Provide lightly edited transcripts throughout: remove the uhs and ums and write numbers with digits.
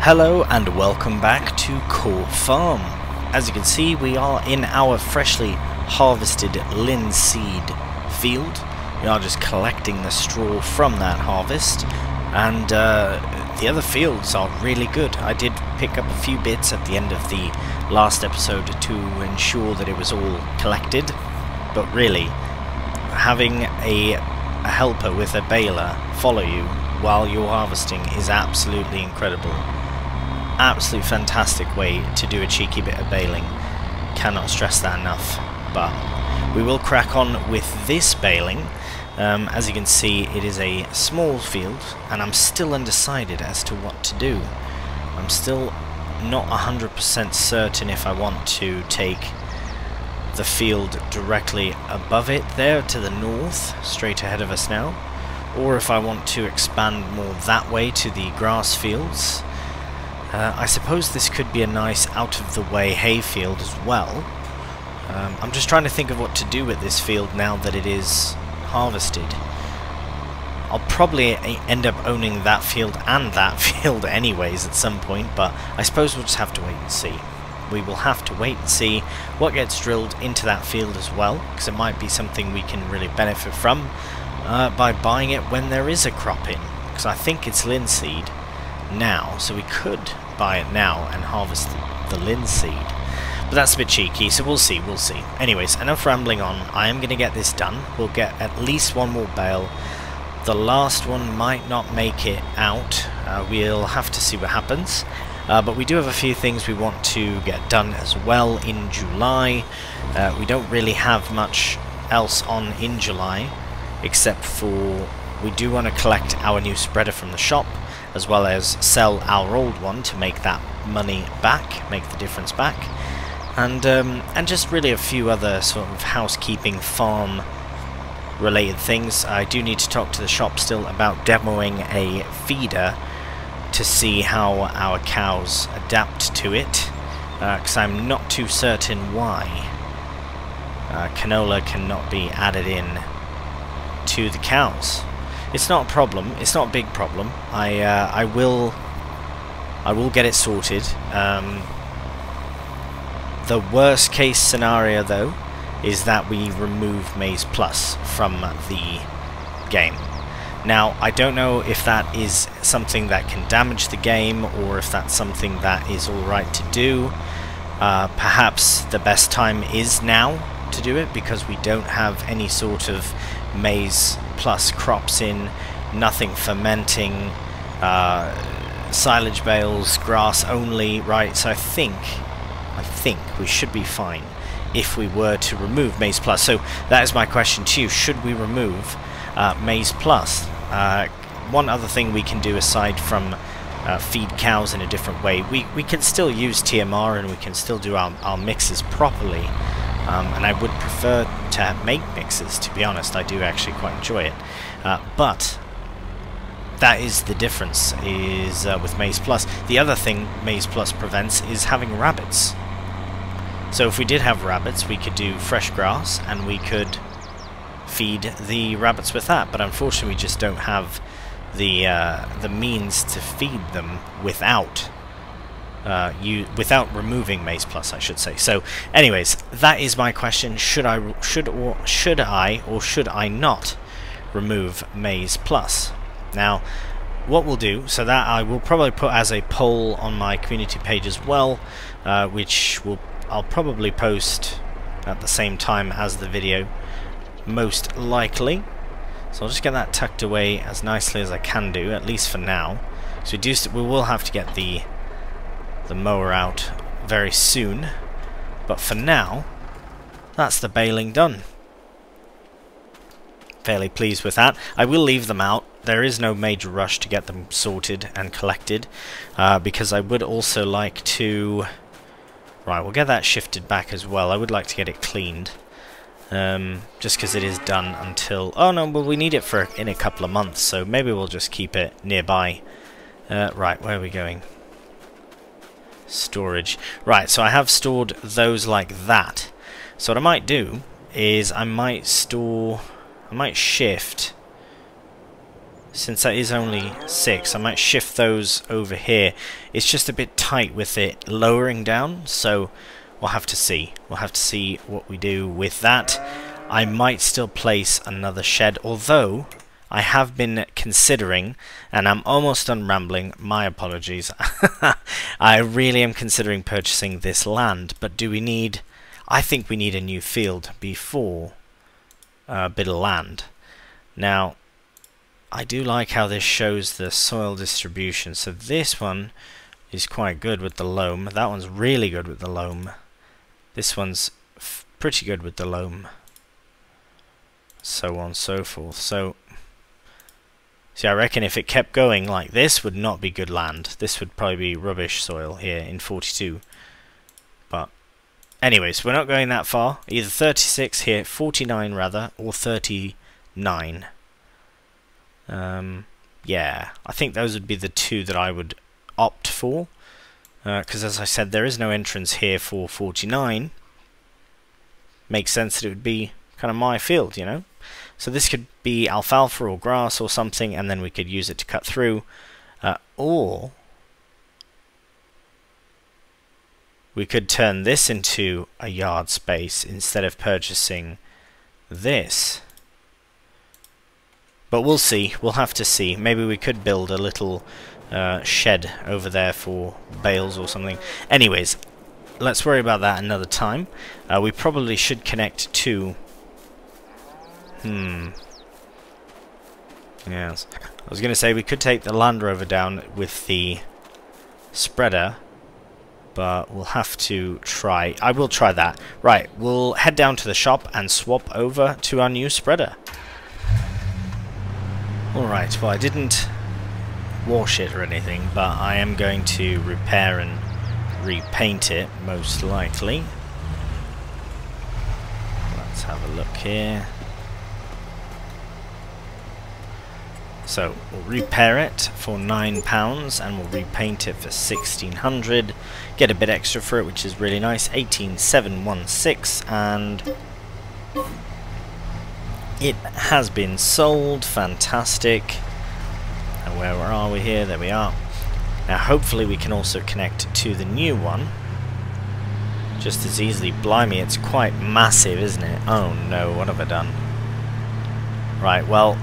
Hello and welcome back to Core Farm. As you can see, we are in our freshly harvested linseed field. We are just collecting the straw from that harvest, and the other fields are really good. I did pick up a few bits at the end of the last episode to ensure that it was all collected, but really, having a helper with a baler follow you while you're harvesting is absolutely incredible. Absolute fantastic way to do a cheeky bit of baling. Cannot stress that enough. But we will crack on with this baling. As you can see, it is a small field, and I'm still undecided as to what to do. I'm still not 100% certain if I want to take the field directly above it there to the north, straight ahead of us now, or if I want to expand more that way to the grass fields. I suppose this could be a nice out-of-the-way hayfield as well. I'm just trying to think of what to do with this field now that it is harvested. I'll probably end up owning that field and that field anyways at some point, but I suppose we'll just have to wait and see. We will have to wait and see what gets drilled into that field as well, because it might be something we can really benefit from by buying it when there is a crop in, because I think it's linseed now, so we could buy it now and harvest the linseed, but that's a bit cheeky, so we'll see. Anyways, enough rambling on. I am going to get this done. We'll get at least one more bale. The last one might not make it out. We'll have to see what happens, but we do have a few things we want to get done as well in July. We don't really have much else on in July, except for we do want to collect our new spreader from the shop, as well as sell our old one to make that money back, make the difference back, and just really a few other sort of housekeeping, farm related things. I do need to talk to the shop still about demoing a feeder to see how our cows adapt to it, because I'm not too certain why canola cannot be added in to the cows. It's not a problem. It's not a big problem. I will get it sorted. The worst case scenario, though, is that we remove Maize Plus from the game. Now, I don't know if that is something that can damage the game, or if that's something that is alright to do. Perhaps the best time is now to do it, because we don't have any sort of Maize Plus crops in, nothing fermenting, silage bales, grass only, right? So I think we should be fine if we were to remove Maize Plus. So that is my question to you: should we remove Maize Plus? One other thing we can do aside from feed cows in a different way, we can still use TMR, and we can still do our mixes properly. And I would prefer to make mixes, to be honest. I do actually quite enjoy it. But that is the difference is with Maize Plus. The other thing Maize Plus prevents is having rabbits. So if we did have rabbits, we could do fresh grass, and we could feed the rabbits with that. But unfortunately, we just don't have the means to feed them without without removing Maize Plus, I should say. So anyways, that is my question: should I or should I not remove Maize Plus? Now, what we'll do, so that I will probably put as a poll on my community page as well, which I'll probably post at the same time as the video, most likely. So I'll just get that tucked away as nicely as I can do, at least for now. So we will have to get the mower out very soon, but for now, that's the baling done. Fairly pleased with that. I will leave them out. There is no major rush to get them sorted and collected, because I would also like to... Right, we'll get that shifted back as well. I would like to get it cleaned, just because it is done until... Oh no, well, we need it for in a couple of months, so maybe we'll just keep it nearby. Right, where are we going? Storage. Right, so I have stored those like that. So what I might do is I might shift since that is only 6, I might shift those over here. It's just a bit tight with it lowering down, so we'll have to see. We'll have to see what we do with that. I might still place another shed, although I have been considering, and I'm almost done rambling, my apologies. I really am considering purchasing this land, but do we need... I think we need a new field before a bit of land. Now, I do like how this shows the soil distribution. So this one is quite good with the loam. That one's really good with the loam. This one's pretty good with the loam. So on and so forth. So, see, I reckon if it kept going like this, would not be good land. This would probably be rubbish soil here in 42. But, anyways, we're not going that far. Either 36 here, 49 rather, or 39. Yeah, I think those would be the two that I would opt for, because as I said, there is no entrance here for 49. Makes sense that it would be kind of my field, you know. So this could be alfalfa or grass or something, and then we could use it to cut through, or we could turn this into a yard space instead of purchasing this. But we'll see. We'll have to see. Maybe we could build a little shed over there for bales or something. Anyways, let's worry about that another time. We probably should connect to... Yes. I was going to say we could take the Land Rover down with the spreader, but we'll have to try. I will try that. Right, we'll head down to the shop and swap over to our new spreader. Alright, well I didn't wash it or anything, but I am going to repair and repaint it, most likely. Let's have a look here. So, we'll repair it for £9 and we'll repaint it for 1600. Get a bit extra for it, which is really nice. 18716, and it has been sold. Fantastic. And where are we here? There we are. Now hopefully we can also connect to the new one just as easily. Blimey, it's quite massive, isn't it? Oh no, what have I done? Right, well,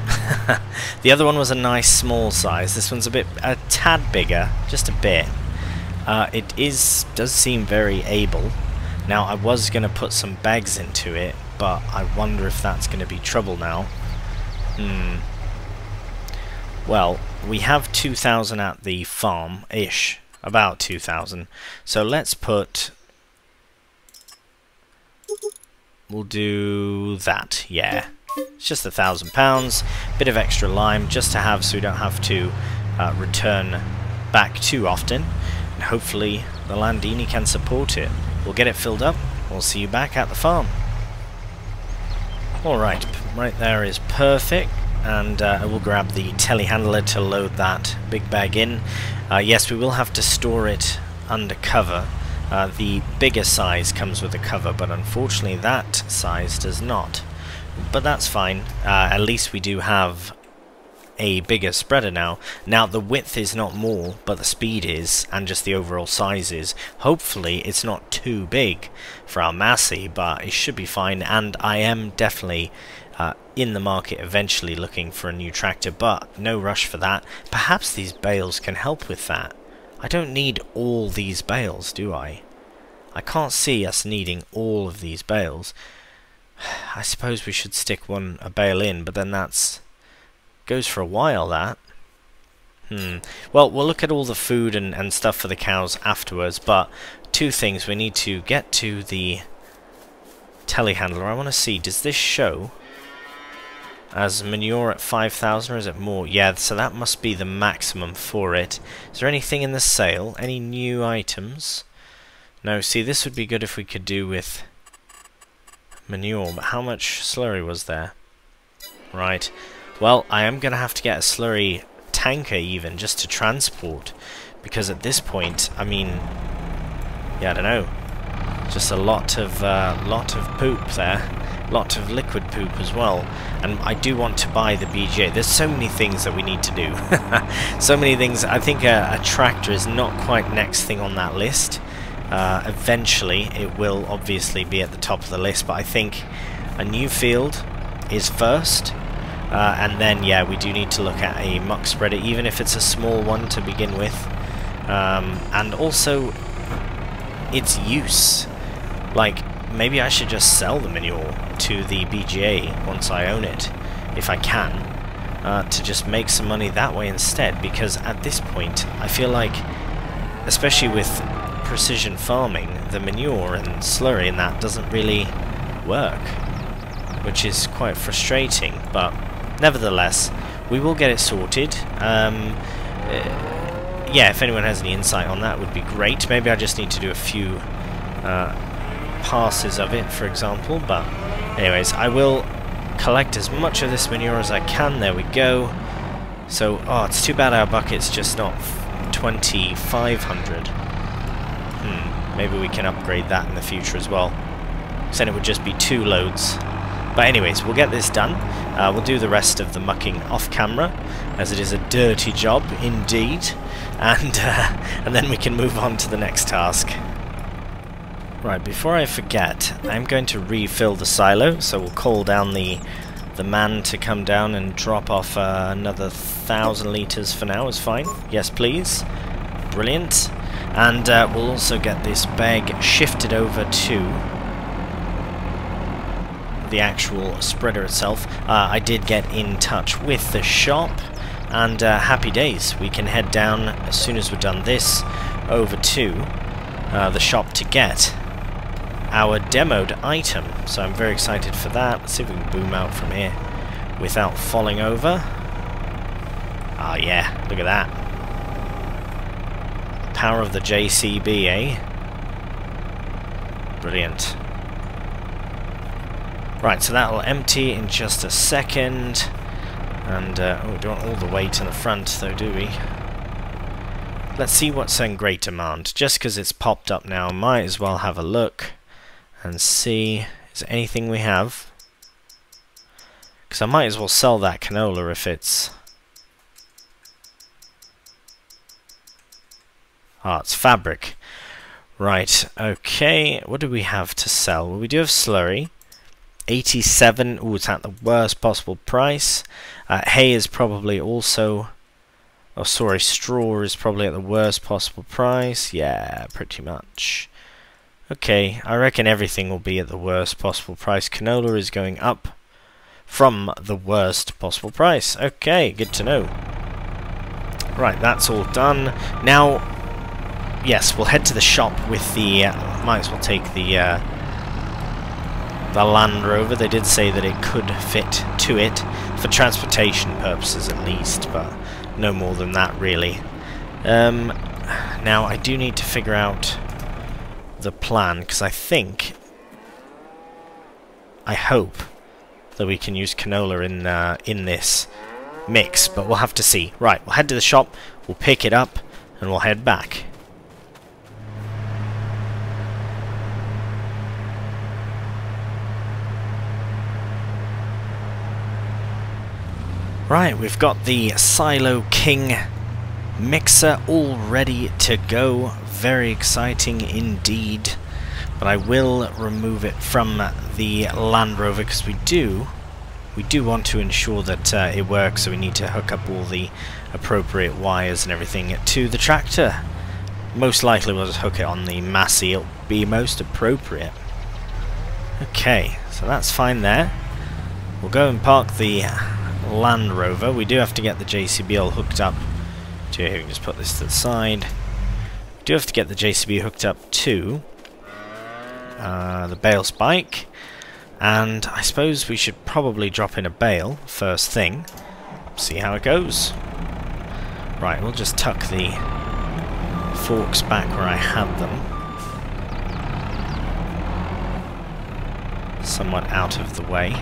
the other one was a nice small size. This one's a tad bigger, just a bit. It does seem very able. Now I was going to put some bags into it, but I wonder if that's going to be trouble now. Well, we have 2,000 at the farm-ish. About 2,000. So let's put... We'll do that, yeah. It's just £1,000. Bit of extra lime just to have so we don't have to return back too often. And hopefully the Landini can support it. We'll get it filled up. We'll see you back at the farm. Alright, right there is perfect, and I will grab the telehandler to load that big bag in. Yes, we will have to store it under cover. The bigger size comes with a cover, but unfortunately that size does not. But that's fine, at least we do have a bigger spreader now. Now the width is not more, but the speed is, and just the overall size is. Hopefully it's not too big for our Massey, but it should be fine, and I am definitely in the market eventually looking for a new tractor, but no rush for that. Perhaps these bales can help with that. I don't need all these bales, do I? I can't see us needing all of these bales. I suppose we should stick a bale in, but then that's... goes for a while, that. Well, we'll look at all the food and stuff for the cows afterwards, but two things. We need to get to the telehandler. I want to see, does this show as manure at 5,000 or is it more? Yeah, so that must be the maximum for it. Is there anything in the sale? Any new items? No, see, this would be good if we could do with manure, but how much slurry was there? Right. Well, I am going to have to get a slurry tanker even, just to transport, because at this point, I mean, yeah, I don't know, just a lot of poop there. lot of liquid poop as well. And I do want to buy the BGA. There's so many things that we need to do. So many things. I think a tractor is not quite next thing on that list. Eventually it will obviously be at the top of the list, but I think a new field is first. And then, yeah, we do need to look at a muck spreader, even if it's a small one to begin with. And also, its use. Like, maybe I should just sell the manure to the BGA once I own it, if I can, to just make some money that way instead, because at this point, I feel like, especially with precision farming, the manure and slurry and that doesn't really work, which is quite frustrating, but nevertheless, we will get it sorted. Yeah, if anyone has any insight on that, would be great. Maybe I just need to do a few passes of it, for example. But anyways, I will collect as much of this manure as I can. There we go. So, oh, it's too bad our bucket's just not 2,500. Maybe we can upgrade that in the future as well. So then it would just be 2 loads. But anyways, we'll get this done. We'll do the rest of the mucking off camera, as it is a dirty job indeed. And then we can move on to the next task. Right, before I forget, I'm going to refill the silo, so we'll call down the man to come down and drop off another 1,000 litres for now is fine. Yes, please. Brilliant. And we'll also get this bag shifted over to the actual spreader itself. I did get in touch with the shop, and happy days. We can head down as soon as we're done this over to the shop to get our demoed item. So I'm very excited for that. Let's see if we can boom out from here without falling over. Ah, yeah, look at that. Power of the JCB, eh? Brilliant. Right, so that will empty in just a second. And, oh, we don't want all the weight in the front, though, do we? Let's see what's in great demand. Just because it's popped up now, might as well have a look and see, is there anything we have? Because I might as well sell that canola if it's... Ah, it's fabric. Right, okay, what do we have to sell? Well, we do have slurry. 87, ooh, it's at the worst possible price. Hay is probably also... Oh, sorry, straw is probably at the worst possible price. Yeah, pretty much. Okay, I reckon everything will be at the worst possible price. Canola is going up from the worst possible price. Okay, good to know. Right, that's all done. Now, yes, we'll head to the shop with the... might as well take the Land Rover. They did say that it could fit to it for transportation purposes at least, but no more than that really. Now I do need to figure out the plan, because I hope that we can use canola in this mix, but we'll have to see. Right, we'll head to the shop, we'll pick it up, and we'll head back. Right, we've got the Silo King mixer all ready to go. Very exciting indeed. But I will remove it from the Land Rover because we do want to ensure that it works, so we need to hook up all the appropriate wires and everything to the tractor. Most likely we'll just hook it on the Massey, it'll be most appropriate. Okay, so that's fine there. We'll go and park the Land Rover. We do have to get the JCB all hooked up to, here we can just put this to the side. We do have to get the JCB hooked up to the bale spike, and I suppose we should probably drop in a bale first thing, see how it goes. Right, we'll just tuck the forks back where I had them, somewhat out of the way.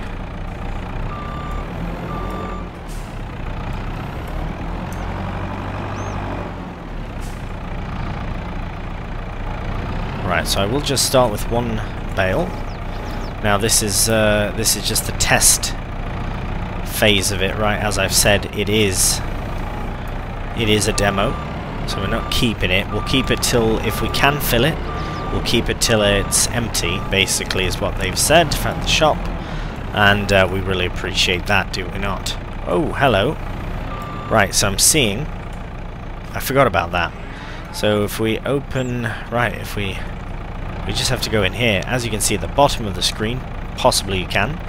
Right, so I will just start with one bale. Now this is just the test phase of it, right? As I've said, it is a demo, so we're not keeping it. We'll keep it till, if we can fill it, we'll keep it till it's empty, basically, is what they've said from the shop, and we really appreciate that, do we not? Oh, hello. Right, so I'm seeing, I forgot about that. So if we open, right, if we just have to go in here. As you can see at the bottom of the screen, possibly you can,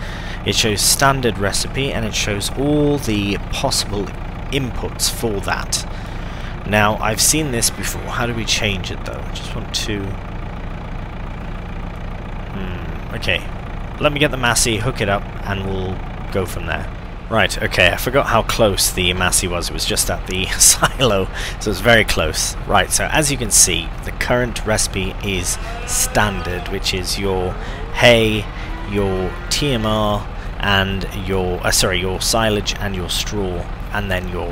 it shows standard recipe and it shows all the possible inputs for that. Now, I've seen this before. How do we change it though? I just want to... okay. Let me get the Massey, hook it up, and we'll go from there. Right, okay, I forgot how close the Massey was. It was just at the silo, so it's very close. Right, so as you can see, the current recipe is standard, which is your hay, your TMR, and your your silage and your straw, and then your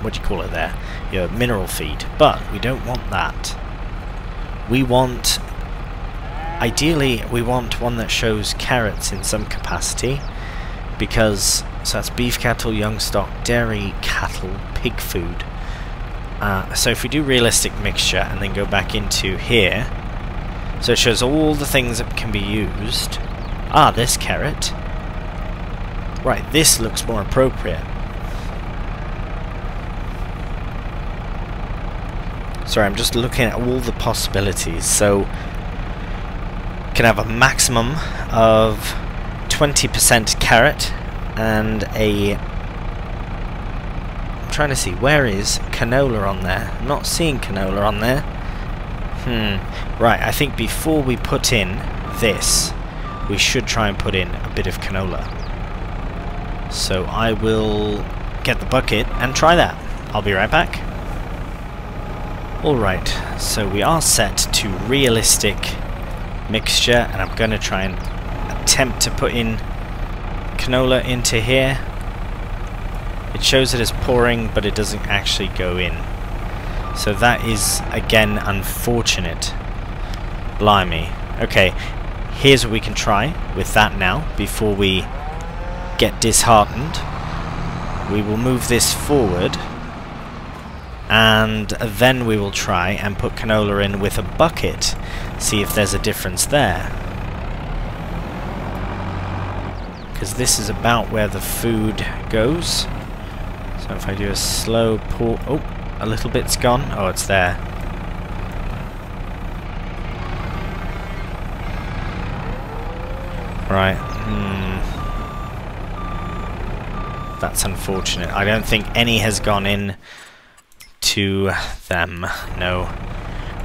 what do you call it there? Your mineral feed. But we don't want that. We want, ideally, we want one that shows carrots in some capacity, because so that's beef cattle, young stock, dairy cattle, pig food. So if we do realistic mixture and then go back into here, so it shows all the things that can be used. Ah, this carrot. Right, this looks more appropriate. Sorry, I'm just looking at all the possibilities. So, can have a maximum of 20% carrot and a... I'm trying to see, where is canola on there? I'm not seeing canola on there. Right, I think before we put in this, we should try and put in a bit of canola. So I will get the bucket and try that. I'll be right back. Alright, so we are set to realistic mixture, and I'm going to try and attempt to put in canola into here. It shows that it's pouring, but it doesn't actually go in. So that is, again, unfortunate. Blimey. Okay, here's what we can try with that now, before we get disheartened. We will move this forward, and then we will try and put canola in with a bucket, see if there's a difference there. Because this is about where the food goes. So if I do a slow pour... oh, a little bit's gone. Oh, it's there. Right. That's unfortunate. I don't think any has gone in to them. No.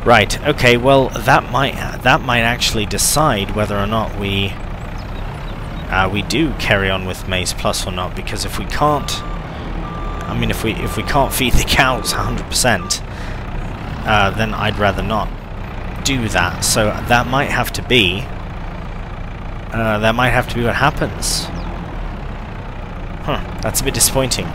Right. Okay. Well, that might actually decide whether or not we do carry on with Maize Plus or not. Because if we can't, I mean, if we can't feed the cows 100%, then I'd rather not do that. So that might have to be. That might have to be what happens. Huh, that's a bit disappointing.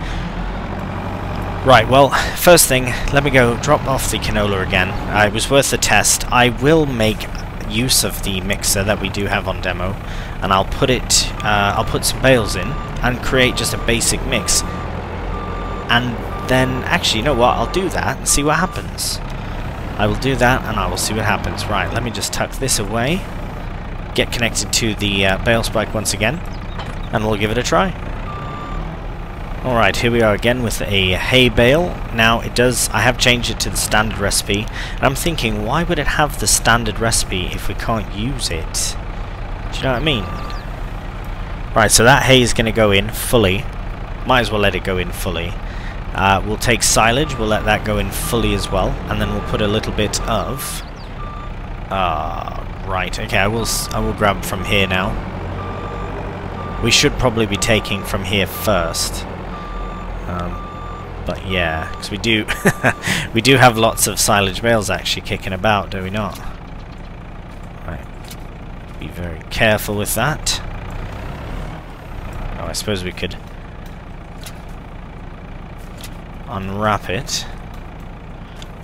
Right, well, first thing, let me go drop off the canola again. It was worth the test. I will make use of the mixer that we do have on demo, and I'll put some bales in and create just a basic mix. And then, actually, you know what, I'll do that and see what happens. I will do that and I will see what happens. Right, let me just tuck this away. Get connected to the bale spike once again, and we'll give it a try. Alright, here we are again with a hay bale. Now it does, I have changed it to the standard recipe, and I'm thinking, why would it have the standard recipe if we can't use it? Do you know what I mean? Right, so that hay is going to go in fully. Might as well let it go in fully. We'll take silage, we'll let that go in fully as well, and then we'll put a little bit of... right, okay, I will grab from here now. We should probably be taking from here first. But yeah, because we do we do have lots of silage bales actually kicking about, do we not? Right. Be very careful with that. Oh, I suppose we could unwrap it.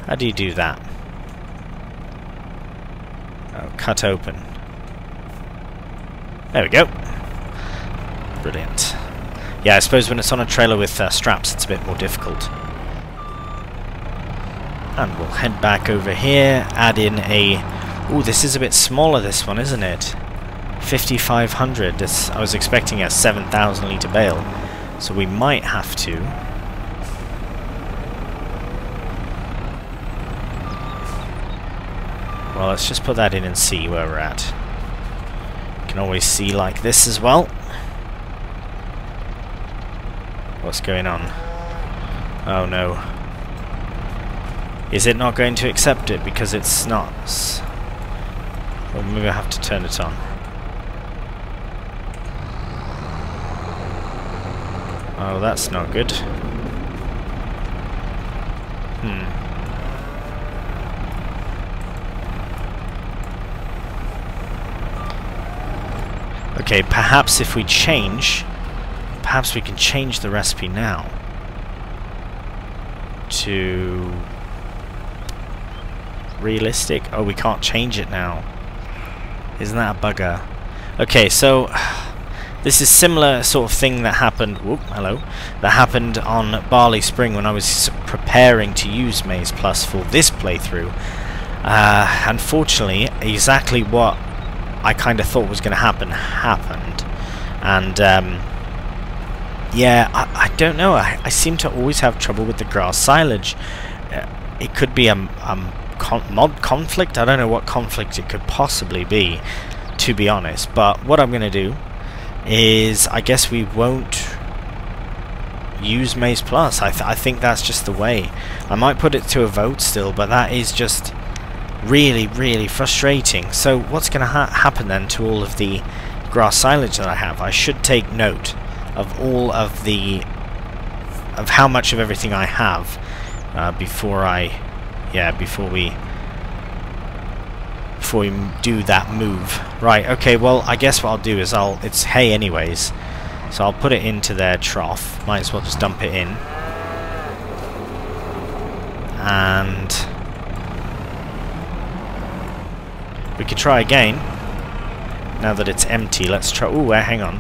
How do you do that? Oh, cut open. There we go. Brilliant. Yeah, I suppose when it's on a trailer with straps, it's a bit more difficult. And we'll head back over here, add in a... Ooh, this is a bit smaller, this one, isn't it? 5,500. I was expecting a 7,000 litre bale. So we might have to... Well, let's just put that in and see where we're at. You can always see like this as well. What's going on? Oh no. Is it not going to accept it because it's not? Well, maybe I have to turn it on. Oh, that's not good. Okay, perhaps if we change... Perhaps we can change the recipe now. To... realistic? Oh, we can't change it now. Isn't that a bugger? Okay, so... This is similar sort of thing that happened... Whoop, hello. That happened on Barley Spring when I was preparing to use Maize Plus for this playthrough. Unfortunately, exactly what I kind of thought was going to happen happened. And, yeah, I don't know. I seem to always have trouble with the grass silage. It could be a mod conflict. I don't know what conflict it could possibly be, to be honest. But what I'm going to do is, I guess we won't use Maize Plus. I think that's just the way. I might put it to a vote still, but that is just really frustrating. So what's going to happen then to all of the grass silage that I have? I should take note of all of the how much of everything I have before we do that move. Right, okay, well, I guess what I'll do is it's hay anyways, so I'll put it into their trough. Might as well just dump it in. And we could try again. Now that it's empty, let's try... Ooh, hang on.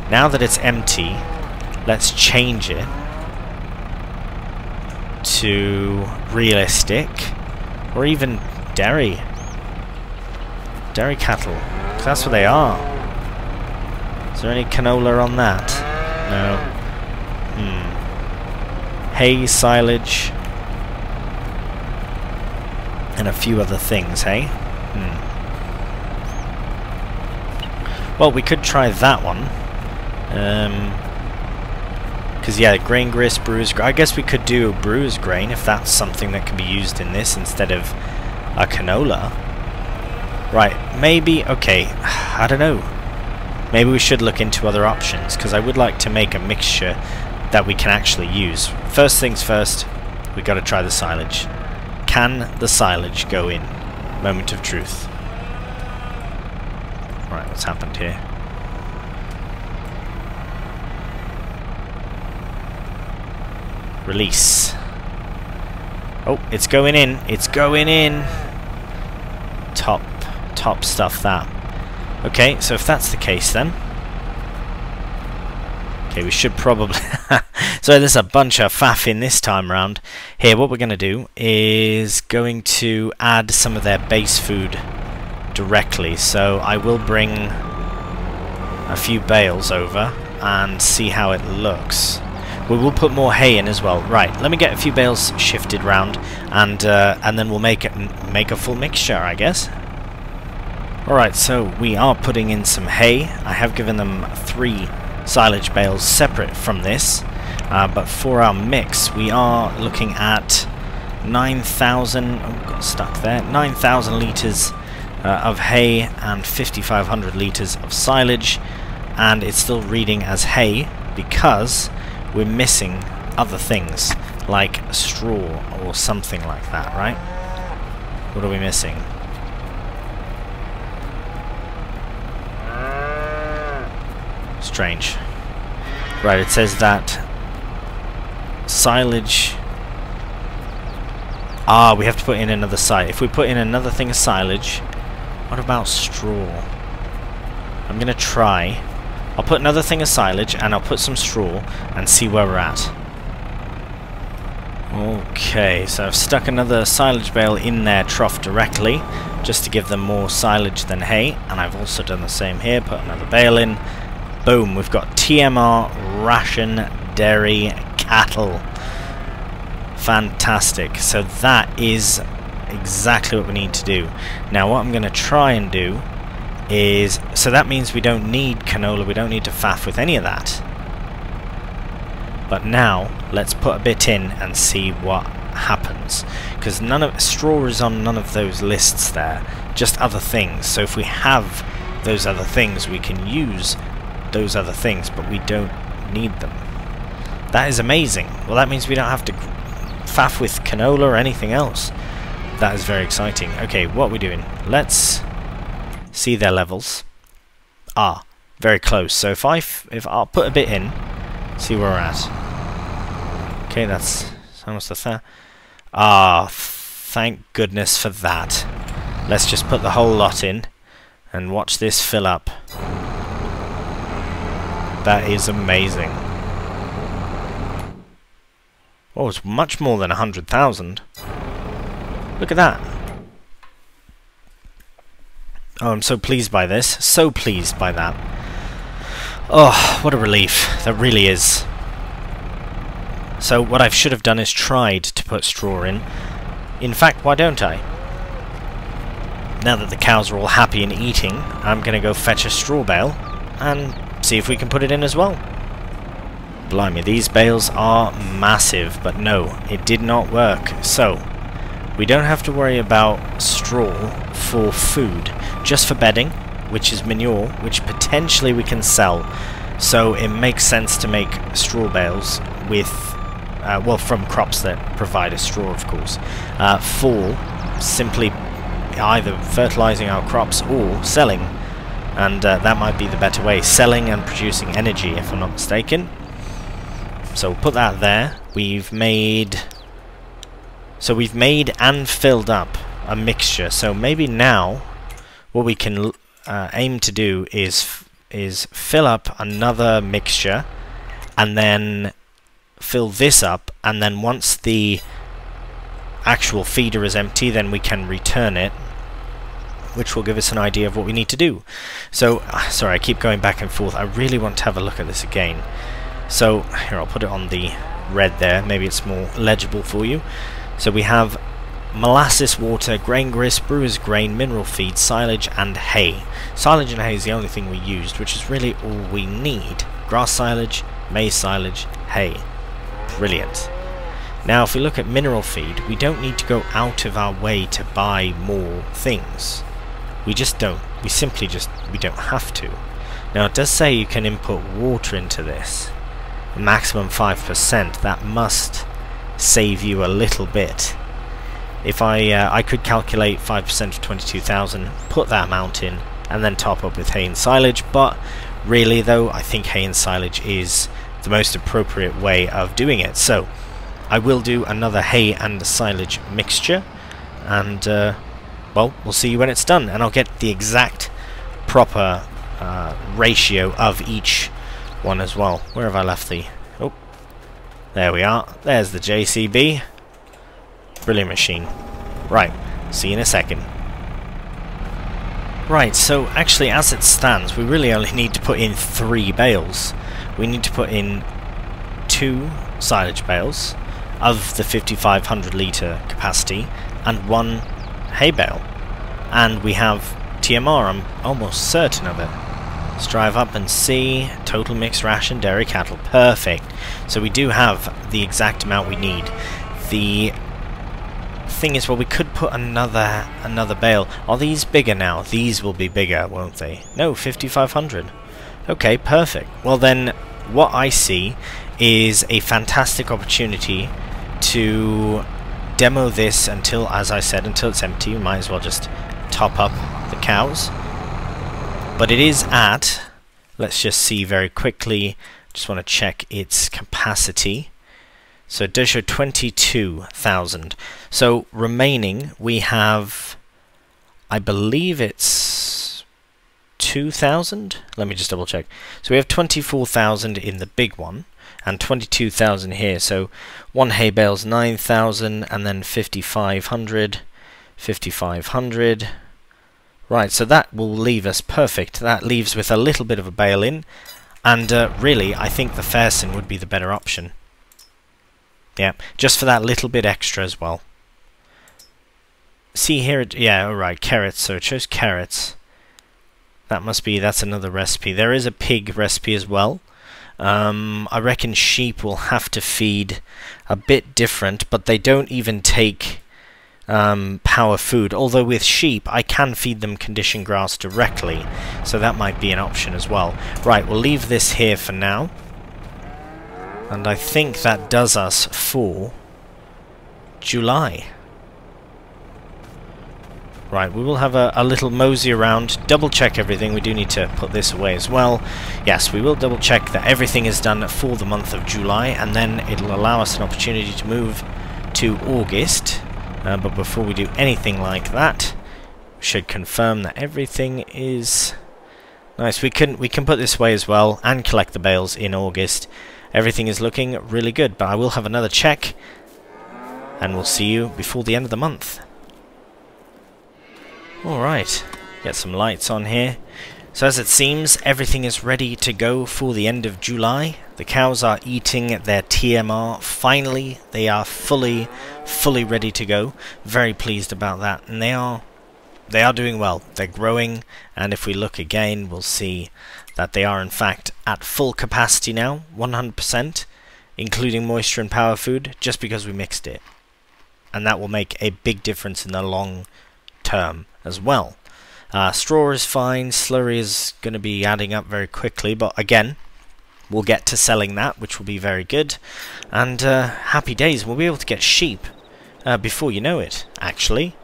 Now that it's empty, let's change it to realistic, or even dairy cattle, because that's what they are. Is there any canola on that? No. Hay, silage, and a few other things, hey? Well, we could try that one. Because, yeah, grain grist, brewer's grain. I guess we could do brewer's grain if that's something that can be used in this instead of a canola. Right, maybe, okay, I don't know. Maybe we should look into other options, because I would like to make a mixture that we can actually use. First things first, we got to try the silage. Can the silage go in? Moment of truth. Right, what's happened here? Release. Oh, it's going in. It's going in. Top stuff, that. Okay, so if that's the case then... Okay, we should probably... So there's a bunch of faff in this time round. Here, what we're going to do is going to add some of their base food directly. So I will bring a few bales over and see how it looks. We will put more hay in as well. Right, let me get a few bales shifted round, and then we'll make a full mixture, I guess. Alright, so we are putting in some hay. I have given them 3 silage bales separate from this, but for our mix we are looking at 9,000, oh, got stuck there, 9,000 litres of hay and 5,500 litres of silage, and it's still reading as hay because we're missing other things like straw or something like that, right? What are we missing? Strange. Right, it says that silage... Ah, we have to put in another side. If we put in another thing of silage, what about straw? I'm going to try. I'll put another thing of silage and I'll put some straw and see where we're at. Okay, so I've stuck another silage bale in their trough directly, just to give them more silage than hay, and I've also done the same here, put another bale in. Boom, we've got TMR ration dairy cattle. Fantastic. So that is exactly what we need to do. Now what I'm going to try and do is, so that means we don't need canola, we don't need to faff with any of that. But now let's put a bit in and see what happens, because none of straw is on none of those lists there, just other things. So if we have those other things, we can use those other things, but we don't need them. That is amazing. Well, that means we don't have to faff with canola or anything else. That is very exciting. Okay, what are we doing? Let's see their levels. Ah, very close. So if I'll put a bit in, see where we're at. Okay, that's almost there. Ah, thank goodness for that. Let's just put the whole lot in and watch this fill up. That is amazing. Oh, it's much more than 100,000. Look at that. Oh, I'm so pleased by this. So pleased by that. Oh, what a relief. That really is. So what I should have done is tried to put straw in. In fact, why don't I? Now that the cows are all happy and eating, I'm going to go fetch a straw bale and see if we can put it in as well. Blimey, these bales are massive, but no, it did not work. So, we don't have to worry about straw for food, just for bedding, which is manure, which potentially we can sell. So it makes sense to make straw bales with well, from crops that provide a straw, of course, for simply either fertilizing our crops or selling, and that might be the better way, selling and producing energy, if I'm not mistaken. So we'll put that there. We've made and filled up a mixture, so maybe now what we can aim to do is fill up another mixture and then fill this up, and then once the actual feeder is empty, then we can return it, which will give us an idea of what we need to do. So, sorry, I keep going back and forth. I really want to have a look at this again. So, here, I'll put it on the red there. Maybe it's more legible for you. So we have molasses, water, grain grist, brewer's grain, mineral feed, silage, and hay. Silage and hay is the only thing we used, which is really all we need. Grass silage, maize silage, hay. Brilliant. Now if we look at mineral feed, we don't need to go out of our way to buy more things. We just don't. We simply just, we don't have to. Now it does say you can input water into this. A maximum 5%. That must save you a little bit. If I could calculate 5% of 22,000, put that amount in, and then top up with hay and silage, but really though, I think hay and silage is the most appropriate way of doing it. So I will do another hay and silage mixture, and well, we'll see when it's done, and I'll get the exact proper ratio of each one as well. Where have I left the... oh, there we are. There's the JCB. Brilliant machine. Right, see you in a second. Right, so actually as it stands, we really only need to put in 3 bales. We need to put in 2 silage bales of the 5,500 litre capacity and 1 hay bale. And we have TMR, I'm almost certain of it. Let's drive up and see. Total mixed ration dairy cattle. Perfect. So we do have the exact amount we need. The thing is, well, we could put another bale. Are these bigger now? These will be bigger, won't they? No, 5,500. Okay, perfect. Well then, what I see is a fantastic opportunity to demo this until, as I said, until it's empty. We might as well just top up the cows. But it is at, let's just see very quickly, just want to check its capacity. So it does show 22,000. So remaining we have, I believe it's 22,000? Let me just double check. So we have 24,000 in the big one, and 22,000 here. So one hay bale's 9,000, and then 5,500, 5,500. Right, so that will leave us perfect. That leaves with a little bit of a bale in, and really, I think the Fairson would be the better option. Yeah, just for that little bit extra as well. See here, yeah, alright, carrots, so it shows carrots. That's another recipe. There is a pig recipe as well. I reckon sheep will have to feed a bit different, but they don't even take power food. Although with sheep, I can feed them conditioned grass directly, so that might be an option as well. Right, we'll leave this here for now. And I think that does us for July. Right, we will have a little mosey around, double check everything. We do need to put this away as well. Yes, we will double check that everything is done for the month of July, and then it'll allow us an opportunity to move to August. But before we do anything like that, we should confirm that everything is nice. We can put this away as well and collect the bales in August. Everything is looking really good, but I will have another check, and we'll see you before the end of the month. Alright, get some lights on here. So as it seems, everything is ready to go for the end of July. The cows are eating their TMR. Finally, they are fully ready to go. Very pleased about that, and they are doing well. They're growing, and if we look again, we'll see that they are in fact at full capacity now, 100%, including moisture and power food, just because we mixed it. And that will make a big difference in the long term as well. Straw is fine, slurry is going to be adding up very quickly, but again, we'll get to selling that, which will be very good. And happy days, we'll be able to get sheep before you know it, actually.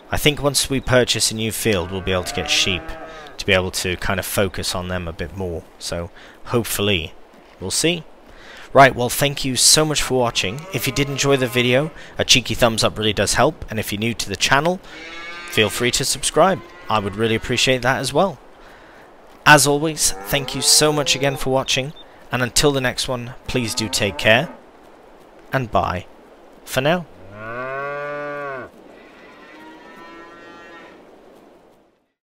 I think once we purchase a new field, we'll be able to get sheep to be able to kind of focus on them a bit more. So hopefully, we'll see. Right, well, thank you so much for watching. If you did enjoy the video, a cheeky thumbs up really does help, and if you're new to the channel, feel free to subscribe. I would really appreciate that as well. As always, thank you so much again for watching, and until the next one, please do take care, and bye for now.